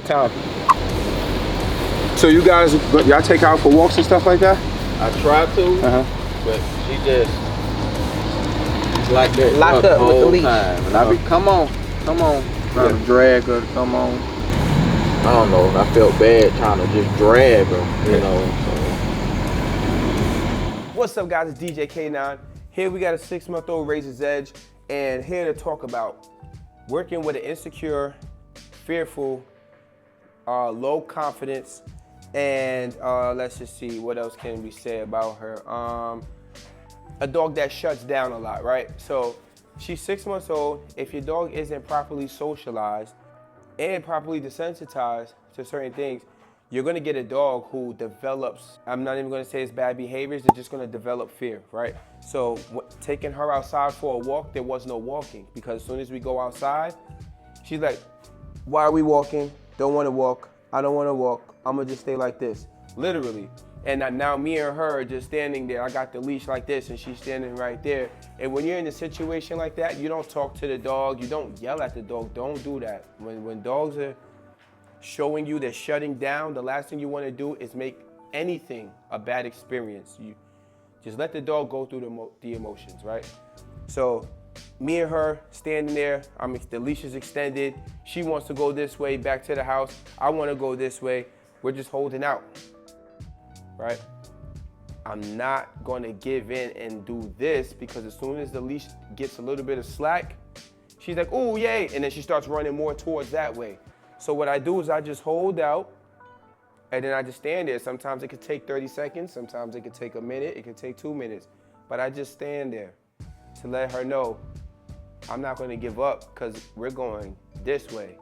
Time. So you guys, y'all take her out for walks and stuff like that? I try to, but she just like that Locked up with the leash. time. And I be, come on. Trying to drag her to come on. I don't know, I felt bad trying to just drag her, you know. So. What's up, guys? It's DJ K9. Here we got a 6-month-old Razor's Edge, and here to talk about working with an insecure, fearful, low confidence, and let's just see, what else can we say about her? A dog that shuts down a lot, right? So she's 6 months old. If your dog isn't properly socialized and properly desensitized to certain things, you're gonna get a dog who develops, I'm not even gonna say it's bad behaviors, they're just gonna develop fear, right? So taking her outside for a walk, there was no walking, because as soon as we go outside, she's like, why are we walking? Don't wanna walk, I don't wanna walk, I'm gonna just stay like this, literally. And now me and her are just standing there. I got the leash like this and she's standing right there. And when you're in a situation like that, you don't talk to the dog, you don't yell at the dog, don't do that. When dogs are showing you they're shutting down, the last thing you want to do is make anything a bad experience. You just let the dog go through the emotions, right? So me and her standing there, the leash is extended. She wants to go this way back to the house. I want to go this way. We're just holding out, right? I'm not going to give in and do this, because as soon as the leash gets a little bit of slack, she's like, ooh, yay, and then she starts running more towards that way. So what I do is I just hold out, and then I just stand there. Sometimes it could take 30 seconds, sometimes it could take a minute, it could take 2 minutes, but I just stand there to let her know I'm not going to give up, because we're going this way.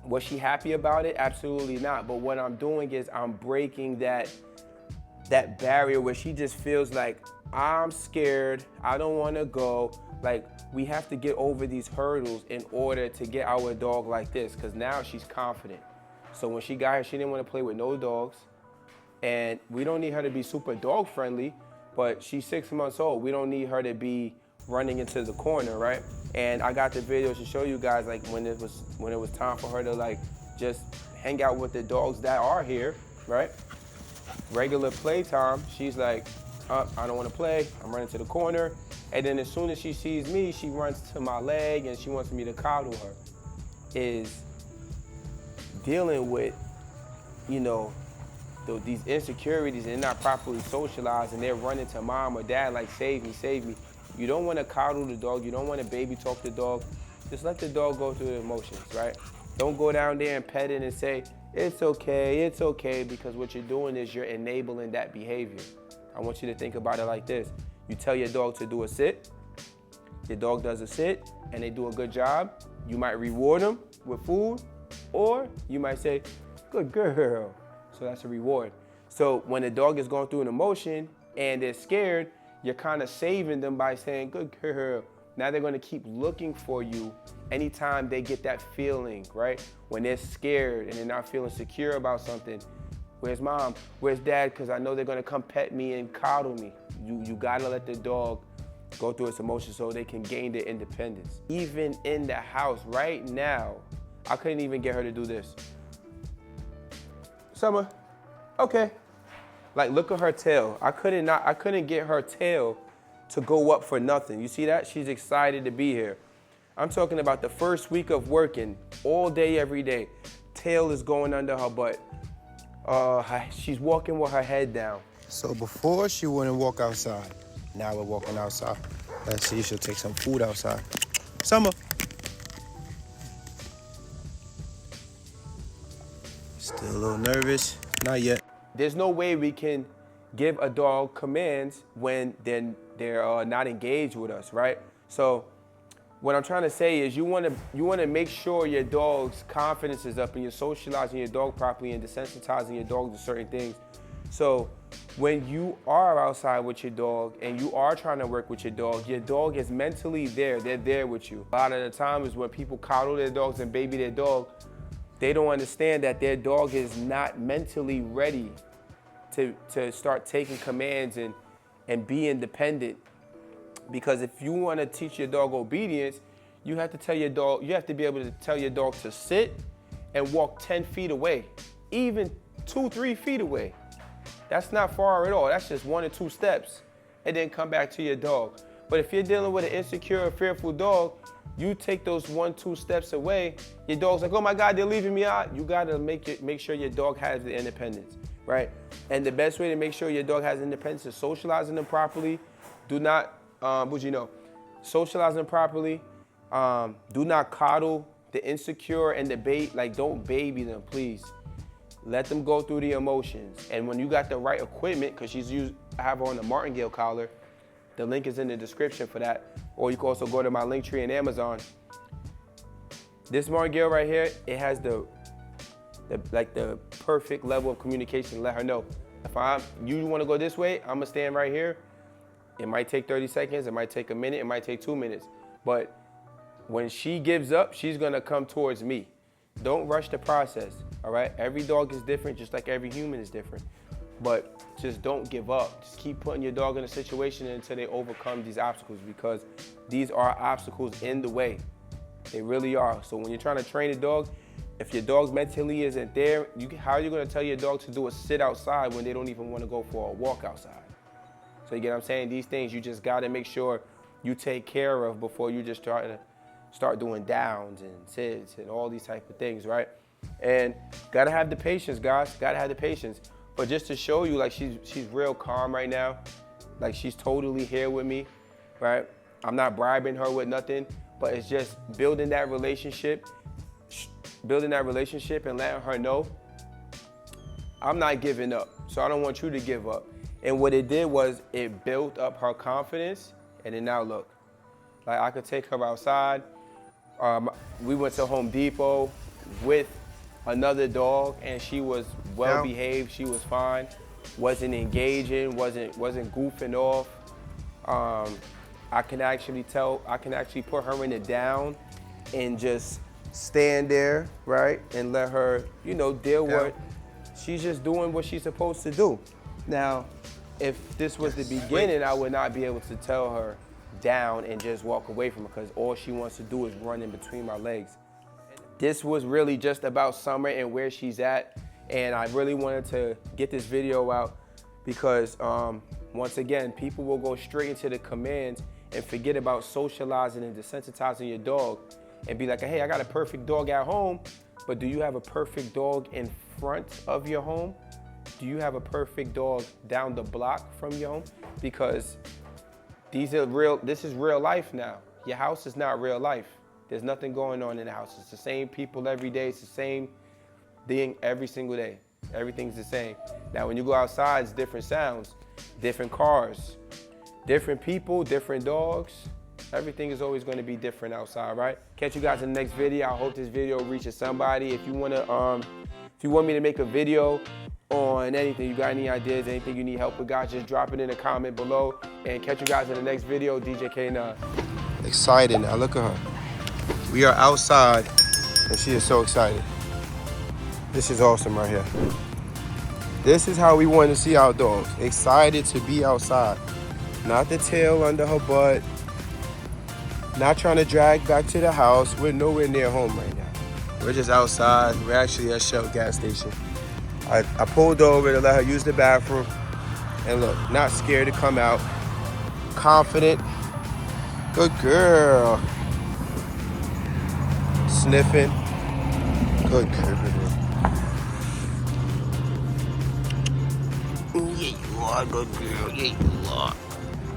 Was she happy about it? Absolutely not. But what I'm doing is I'm breaking that barrier where she just feels like, I'm scared, I don't want to go. Like, we have to get over these hurdles in order to get our dog like this, because now she's confident. So when she got here, she didn't want to play with no dogs. And we don't need her to be super dog friendly, but she's 6 months old. We don't need her to be running into the corner, right? And I got the videos to show you guys, like when it was time for her to like just hang out with the dogs that are here, right? Regular playtime, she's like, I don't want to play, I'm running to the corner. And then as soon as she sees me, she runs to my leg and she wants me to coddle her. Is dealing with, you know, these insecurities, and they're not properly socialized, and they're running to mom or dad like, save me, save me. You don't want to coddle the dog, you don't want to baby talk the dog. Just let the dog go through the emotions, right? Don't go down there and pet it and say, it's okay, because what you're doing is you're enabling that behavior. I want you to think about it like this. You tell your dog to do a sit, your dog does a sit, and they do a good job. You might reward them with food, or you might say, good girl. So that's a reward. So when the dog is going through an emotion and they're scared, you're kind of saving them by saying, good girl. Now they're gonna keep looking for you anytime they get that feeling, right? When they're scared and they're not feeling secure about something. Where's mom? Where's dad? Because I know they're gonna come pet me and coddle me. You gotta let the dog go through its emotions so they can gain their independence. Even in the house right now, I couldn't even get her to do this. Summer, okay. Like, look at her tail. I couldn't get her tail to go up for nothing. You see that? She's excited to be here. I'm talking about the first week of working all day, every day. Tail is going under her butt. She's walking with her head down. So before she wouldn't walk outside. Now we're walking outside. Let's see, she'll take some food outside. Summer. Still a little nervous. Not yet. There's no way we can give a dog commands when they're not engaged with us, right? So what I'm trying to say is you want to make sure your dog's confidence is up and you're socializing your dog properly and desensitizing your dog to certain things. So when you are outside with your dog and you are trying to work with your dog is mentally there. They're there with you. A lot of the time is when people coddle their dogs and baby their dog, they don't understand that their dog is not mentally ready to start taking commands and be independent. Because if you want to teach your dog obedience, you have to tell your dog, you have to be able to tell your dog to sit and walk 10 feet away, even 2-3 feet away. That's not far at all. That's just 1 or 2 steps, and then come back to your dog. But if you're dealing with an insecure or fearful dog, you take those 1-2 steps away, your dog's like, oh my God, they're leaving me out. You gotta make sure your dog has the independence, right? And the best way to make sure your dog has independence is socializing them properly. Do not, socialize them properly. Do not coddle the insecure and the don't baby them, please. Let them go through the emotions. And when you got the right equipment, because I have her on the Martingale collar, the link is in the description for that. Or you can also go to my link tree in Amazon. This Martingale right here, it has the perfect level of communication. Let her know, if you want to go this way, I'm gonna stand right here. It might take 30 seconds, it might take a minute, it might take 2 minutes. But when she gives up, she's gonna come towards me. Don't rush the process, all right? Every dog is different, just like every human is different. But just don't give up. Just keep putting your dog in a situation until they overcome these obstacles, because these are obstacles in the way. They really are. So when you're trying to train a dog, if your dog mentally isn't there, how are you gonna tell your dog to do a sit outside when they don't even wanna go for a walk outside? So you get what I'm saying? These things you just gotta make sure you take care of before you just try to start doing downs and sits and all these type of things, right? And gotta have the patience, guys. Gotta have the patience. But just to show you, like, she's real calm right now. Like, she's totally here with me, right? I'm not bribing her with nothing, but it's just building that relationship and letting her know I'm not giving up. So I don't want you to give up. And what it did was it built up her confidence. And then now look, like, I could take her outside. We went to Home Depot with another dog, and she was well behaved. She was fine, wasn't engaging, wasn't goofing off. I can actually put her in the down and just stand there, right, and let her, deal with. She's just doing what she's supposed to do. Now, if this was the beginning, I would not be able to tell her down and just walk away from her, because all she wants to do is run in between my legs. This was really just about Summer and where she's at, and I really wanted to get this video out because, once again, people will go straight into the commands and forget about socializing and desensitizing your dog and be like, hey, I got a perfect dog at home, but do you have a perfect dog in front of your home? Do you have a perfect dog down the block from your home? Because this is real life now. Your house is not real life. There's nothing going on in the house. It's the same people every day. It's the same thing every single day. Everything's the same. Now, when you go outside, it's different sounds, different cars, different people, different dogs. Everything is always going to be different outside, right? Catch you guys in the next video. I hope this video reaches somebody. If you want me to make a video on anything, you got any ideas, anything you need help with, guys, just drop it in the comment below. And catch you guys in the next video. DJ K9. Excited now. Look at her. We are outside, and she is so excited. This is awesome right here. This is how we want to see our dogs. Excited to be outside. Not the tail under her butt. Not trying to drag back to the house. We're nowhere near home right now. We're just outside. We're actually at Shell gas station. I pulled over to let her use the bathroom. And look, not scared to come out. Confident. Good girl. Sniffing. Good girl. Yeah, you are. Good girl. Yeah, you are.